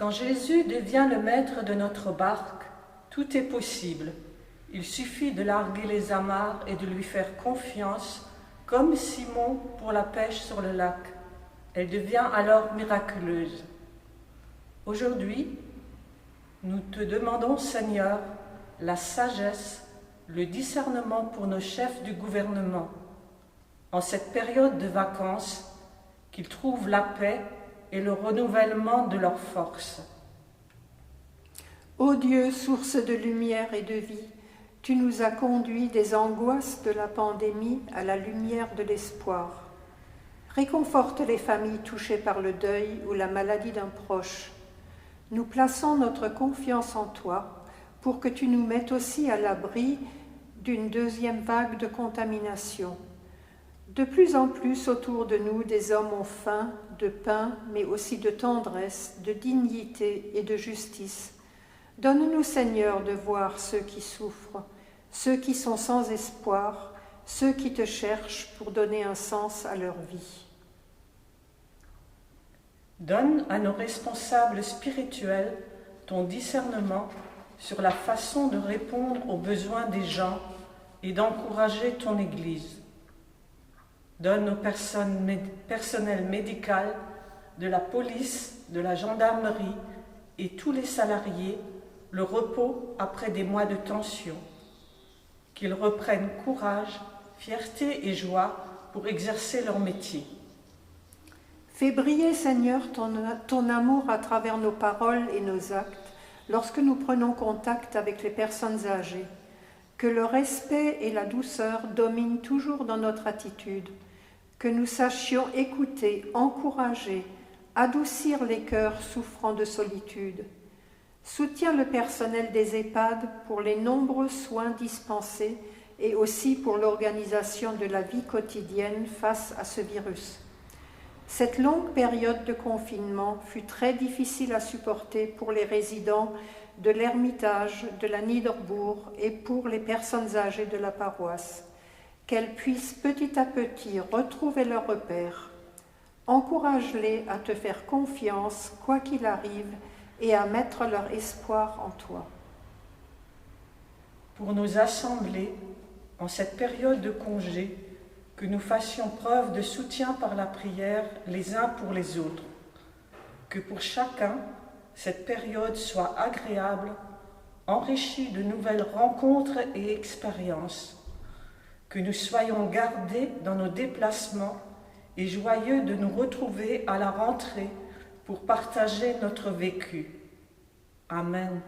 Quand Jésus devient le maître de notre barque, tout est possible. Il suffit de larguer les amarres et de lui faire confiance, comme Simon pour la pêche sur le lac. Elle devient alors miraculeuse. Aujourd'hui, nous te demandons, Seigneur, la sagesse, le discernement pour nos chefs du gouvernement. En cette période de vacances, qu'ils trouvent la paix et le renouvellement de leurs forces. Ô Dieu, source de lumière et de vie, tu nous as conduits des angoisses de la pandémie à la lumière de l'espoir. Réconforte les familles touchées par le deuil ou la maladie d'un proche. Nous plaçons notre confiance en toi pour que tu nous mettes aussi à l'abri d'une deuxième vague de contamination. De plus en plus autour de nous, des hommes ont faim de pain, mais aussi de tendresse, de dignité et de justice. Donne-nous, Seigneur, de voir ceux qui souffrent, ceux qui sont sans espoir, ceux qui te cherchent pour donner un sens à leur vie. Donne à nos responsables spirituels ton discernement sur la façon de répondre aux besoins des gens et d'encourager ton Église. Donne au personnel médical, de la police, de la gendarmerie et tous les salariés le repos après des mois de tension. Qu'ils reprennent courage, fierté et joie pour exercer leur métier. Fais briller, Seigneur, ton amour à travers nos paroles et nos actes lorsque nous prenons contact avec les personnes âgées. Que le respect et la douceur dominent toujours dans notre attitude. Que nous sachions écouter, encourager, adoucir les cœurs souffrant de solitude. Soutiens le personnel des EHPAD pour les nombreux soins dispensés et aussi pour l'organisation de la vie quotidienne face à ce virus. Cette longue période de confinement fut très difficile à supporter pour les résidents de l'Ermitage, de la Niederbourg et pour les personnes âgées de la paroisse. Qu'elles puissent petit à petit retrouver leurs repères. Encourage-les à te faire confiance, quoi qu'il arrive, et à mettre leur espoir en toi. Pour nos assemblées, en cette période de congé, que nous fassions preuve de soutien par la prière les uns pour les autres. Que pour chacun, cette période soit agréable, enrichie de nouvelles rencontres et expériences. Que nous soyons gardés dans nos déplacements et joyeux de nous retrouver à la rentrée pour partager notre vécu. Amen.